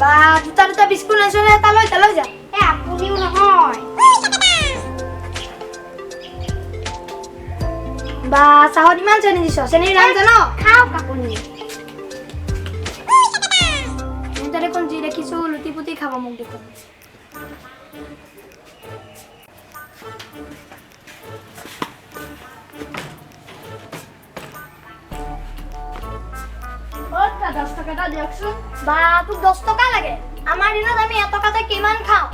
বা দুটা বিস্কুট আনিছনে এটা লৈ যা আপুনিও নহয় বা চাহত ইমান চেনি দিছ চেনিৰ দাম জানো খাওক আপুনি তাৰে কোন যি দেখিছো লুটি পুটি খাব মোক দেখোন ওটা 10 টাকাটা দিয়কচোন বা তোক 10 টাকা লাগে আমাৰ দিনত আমি 1 টাকাতে কিমান খাও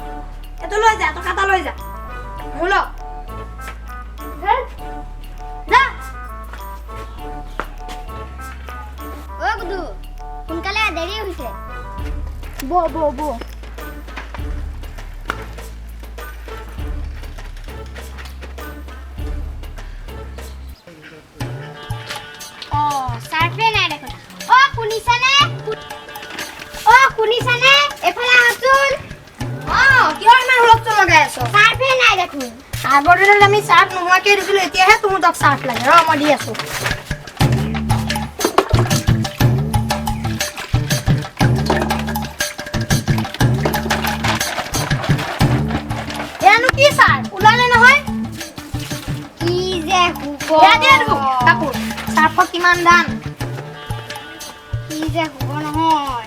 এটো লৈ যা টাকাটা লৈ যা হলো হে যা ও গুদু সোনকালে দেৰি হৈছে বো সাৰ্ভে নাই দেখোন শুনিছানে এফালে আচোন কিহৰ ইমান হুলস্থুল লগাই আছ সাৰ্ভে নাই দেখোন আগৰ দিনত আমি চাৰ্ট নোহোৱাকে দিছিলো এতিয়াহে তোমাক চাৰ্ট লাগে ৰ মই দি আছো এনো কি চাৰ্ট ওলালে নহয় কি যে হুব কাপোৰ চাৰ্টৰ কিমান দাম কি যে হুব নহয়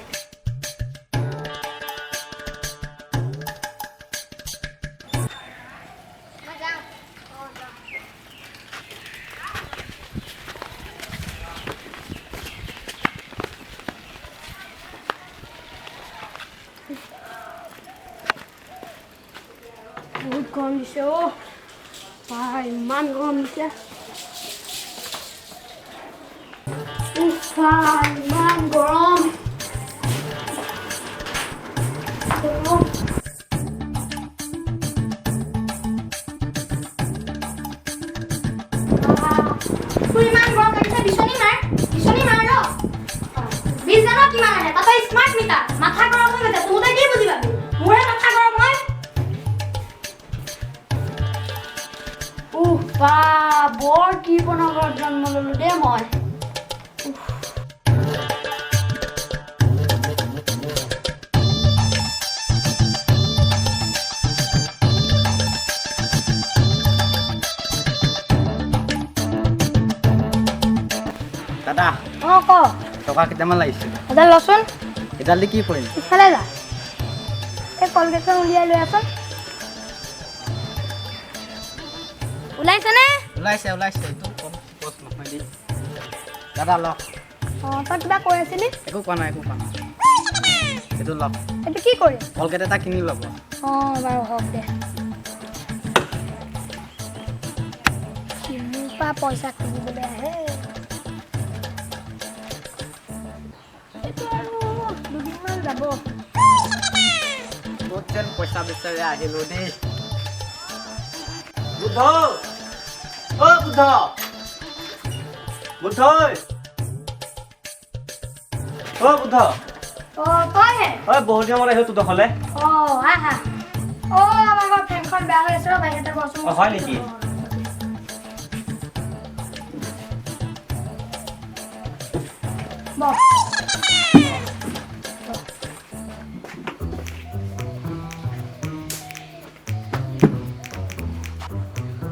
বহুত গৰম দিছে ইমান গৰম দিছে ইমান গৰম ইমান গৰম লাগিছে বিচনী মাৰ ৰ বিছ জানো কিমান আহে তাতে স্মাৰ্ট মিটাৰ মাথা গৰম হৈ গৈছে তহঁতে কি বুজি পাবি মোৰে মাথা গৰম হয় বা বৰ কৃপণগৰত জন্ম ললো দে মই দাদা ক টকা কেইটামান লাগিছিল এডাল লচোন এডাল দি কি কৰিম ইফালে যা এই কলগেটখন উলিয়াই লৈ আছোন ওলাইছেনে ওলাইছে এইটো কম কষ্ট নহয় দি দাদা ল তই কিবা কৈ আছিলি একো কোৱা নাই এইটো ল এইটো কি কৰিম কলগেট এটা কিনি ল'ব বাৰু হওক দে মোৰ পৰা পইচা খুজিবলৈ আহে এইটো আৰু দুদিনমান যাব বহুত যেন পইচা বিচাৰি আহিলো দেই বুদ্ধ বুদ্ধ তইহে বহুত দিনৰ মূৰত আহিলো তোৰ দখলে আহা আমাৰ ঘৰত ফেনখন বেয়া হৈ আছে ৰ বাহিৰতে বচোন হয় নেকি বহ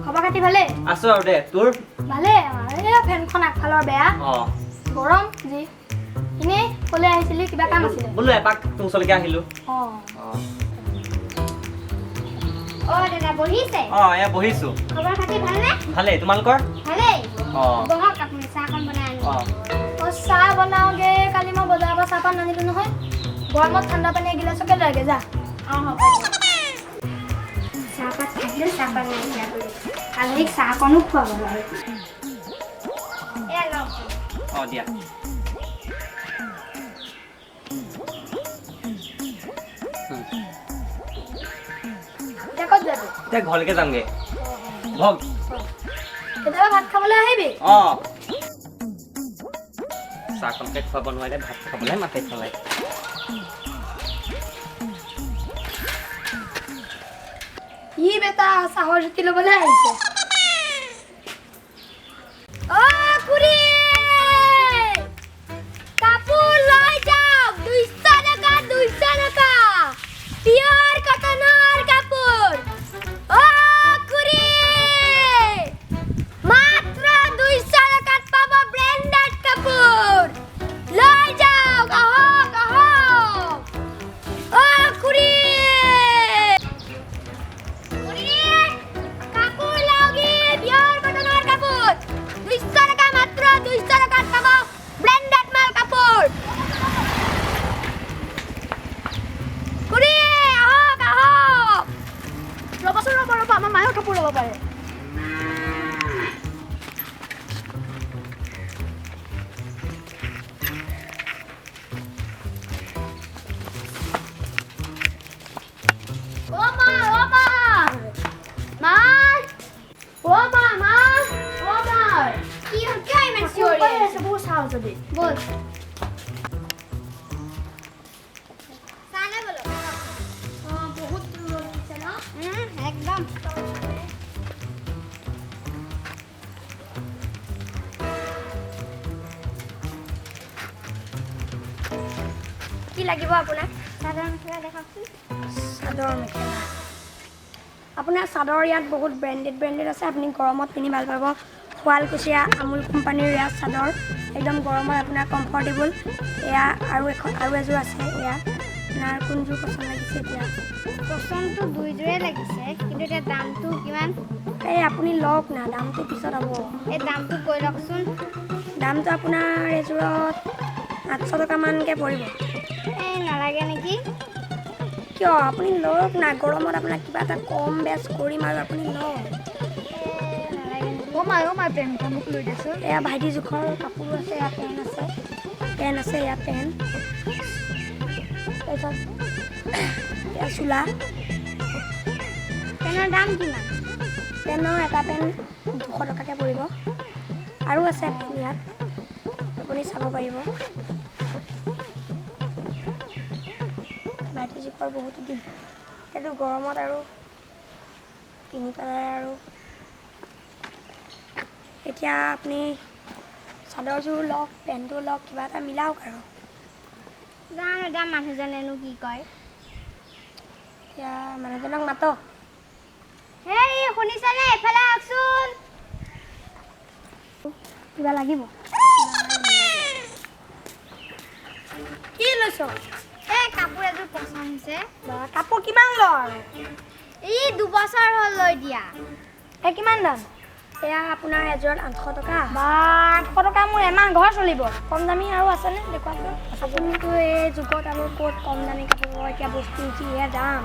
খবৰ খাতি ভালে আছো আৰু দে তোৰ ভালে এই ফেনখন আগফালৰ বেয়া গৰম যি এনেই কলে আহিছিলি কিবা কাম আছিলে বোলো এপাক তোৰ ওচৰলৈকে আহিলো দাদা বহিছে এয়া বহিছো খবৰ খাতি ভালনে ভালেই তোমালোকৰ ভালেই বহক আপুনি চাহখন বনাই আনিব চাহ বনাওগে কালি মই বজাৰৰ পৰা চাহপাত নানিলো নহয় গৰমত ঠাণ্ডা পানী এগিলাচকে লাগে যা হ'ব চাহপাত খাইছিলোঁ চাহপাত নাইকিয়া কৰি আলহীক চাহকণো খুৱাব বাৰু এয়া লওক দিয়া এতিয়া ক'ত যাবি এতিয়া ঘৰলৈকে যামগে ভগ কেতিয়াবা ভাত খাবলৈ আহিবি চাহকণকে খুৱাব নোৱাৰিলে ভাত খাবলৈ মাতে চলাই ই বেটা চাহৰ জুতি ল'বলৈ আহিছে খুৰী কাপোৰ লৈ যাওক 200 টকা পাৰে বল বহুত দূৰ হৈছে ন একদম কি লাগিব আপোনাক চাদৰ মেখেলা দেখাওকচোন চাদৰ মেখেলা আপোনাৰ চাদৰ ইয়াত বহুত ব্ৰেণ্ডেড আছে আপুনি গৰমত পিন্ধি ভাল পাব শুৱালকুছিয়া আমুল কোম্পানীৰ ইয়াত চাদৰ একদম গৰমত আপোনাৰ কমফৰ্টেবল এয়া আৰু এযোৰ আছে এয়া আপোনাৰ কোনযোৰ পচন্দ লাগিছে এতিয়া পচন্দটো দুইযোৰে লাগিছে কিন্তু এতিয়া দামটো কিমান এই আপুনি লওক না দামটো পিছত হ'ব এই দামটো কৈ লওকচোন দামটো আপোনাৰ এযোৰত 800 টকামানকৈ পৰিব এই নালাগে নেকি কিয় আপুনি লওক না গৰমত আপোনাক কিবা এটা কম বেছ কৰিম আৰু আপুনি লওক নালাগে পেণ্টটা মোক লৈ দিছোঁ এয়া ভাইটি জোখৰ কাপোৰ আছে এয়া পেন আছে এয়া পেন তাৰপিছত এয়া চোলা পেনৰ দাম কিমান পেনৰ এটা পেন 200 টকাকৈ পৰিব আৰু আছে পেন ইয়াত আপুনি চাব পাৰিব ভাইটি জোখৰ বহুতো দিন সেইটো গৰমত আৰু পিন্ধি পেলাই আৰু এতিয়া আপুনি চাদৰযোৰ লওক পেণ্টটো লওক কিবা এটা মিলাওক আৰু জানো এতিয়া মানুহজনেনো কি কয় এতিয়া মানুহজনক মাতক হেই শুনিছানে এফালে আহকচোন কিবা লাগিব কি লৈছ এই কাপোৰ এযোৰ পচন্দ হৈছে কাপোৰ কিমান লয় এই 2 বছৰ হ'ল লৈ দিয়া এই কিমান দাম এয়া আপোনাৰ এযোৰত 800 টকা বা 800 টকা মোৰ এমাহ ঘৰ চলিব কম দামী আৰু আছেনে দেখুৱাচোন আপুনিতো এই যুগত আৰু ক'ত কম দামী কাপোৰ এতিয়া বস্তু যিহে দাম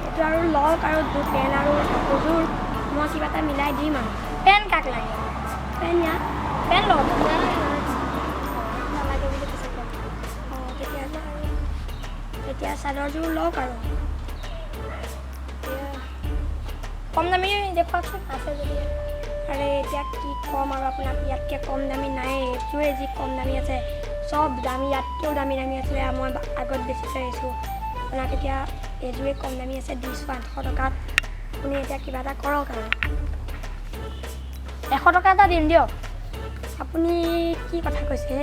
এইটো আৰু লওক আৰু পেন আৰু কাপোৰযোৰ মই কিবা এটা মিলাই দিম আৰু পেন কাক লাগে পেন ইয়াত পেন লওক নালাগে বুলি কৈছে পেন অঁ তেতিয়াহ'লে আৰু এতিয়া চাদৰযোৰ লওক আৰু কম দামী দেখুৱাওকচোন আছে যদি আৰে এতিয়া কি কম আৰু আপোনাক ইয়াতকৈ কম দামী নাই এইটোৱে যি কম দামী আছে চব দামী ইয়াতকৈও দামী আছিলে মই আগত বেছি থৈ আহিছোঁ আপোনাক এতিয়া এইযোৰে কম দামী আছে দিছোঁ 800 টকাত আপুনি এতিয়া কিবা এটা কৰক আৰু 100 টকা এটা দিম দিয়ক আপুনি কি কথা কৈছে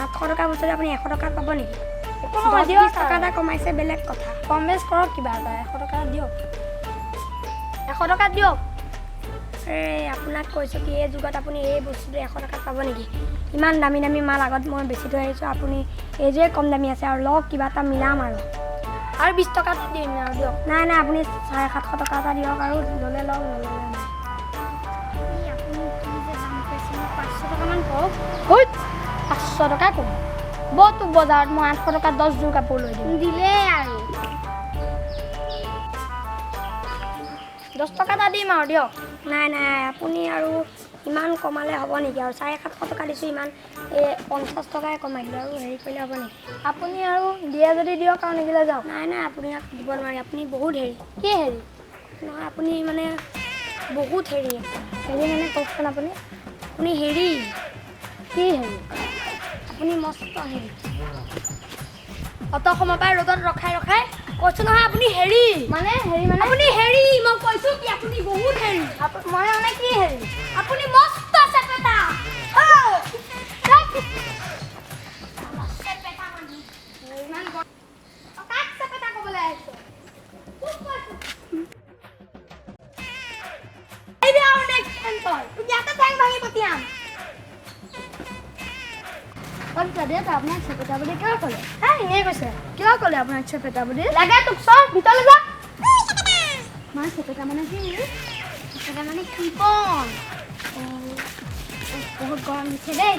800 টকা বস্তুটো আপুনি 100 টকাত পাব নেকি 10 টকা এটা কমাইছে বেলেগ কথা কম বেছ কৰক কিবা এটা 100 টকা দিয়ক 100 টকাত দিয়ক এই আপোনাক কৈছোঁ কি এই যুগত আপুনি এই বস্তুটো 100 টকাত পাব নেকি ইমান দামী মাল আগত মই বেছি থৈ আহিছোঁ আপুনি এইযোৰে কম দামী আছে আৰু লওক কিবা এটা মিলাম আৰু 20 টকা এটা দিম আৰু দিয়ক নাই আপুনি 750 টকা এটা দিয়ক আৰু ল'লে লওক নল'লে নাই আপুনি কি যে দাম কৈছে মোক 500 টকামান কওক 500 টকা কম বহুতো বজাৰত মই 800 টকাত 10যোৰ কাপোৰ লৈ দিম দিলে আৰু 10 টকা এটা দিম আৰু দিয়ক নাই আপুনি আৰু ইমান কমালে হ'ব নেকি আৰু 750 টকা দিছোঁ ইমান এই 50 টকাই কমাই দিলোঁ আৰু হেৰি কৰিলে হ'ব নেকি আপুনি আৰু দিয়ে যদি দিয়ক আৰু নিদিলে যাওক নাই আপুনি ইয়াক দিব নোৱাৰি আপুনি বহুত হেৰি কি হেৰি নহয় আপুনি মানে বহুত হেৰি মানে কওকচোন আপুনি হেৰি কি হেৰি আপুনি মস্ত হেৰি অত সময় পাই ৰ'দত ৰখাই কৈছোঁ নহয় আপুনি হেৰি মানে আপুনি হেৰি মই কৈছোঁ কি আপুনি বহুত হেৰি মই মানে কি হেৰি আপুনি মস্ত চেপেটা ইমান কাক চেপেটা ক'বলৈ আহিছে পঠিয়াম আপোনাক চেপেটা বুলি কিয় ক'লে এনেই কৈছে কিয় ক'লে আপোনাক চেপেটা বুলি লাগে তোক চব ভিতৰলৈ যা মই চেপেটা মানে কি চেপেটা মানে কৃপণ বহুত গৰম দিছে দেই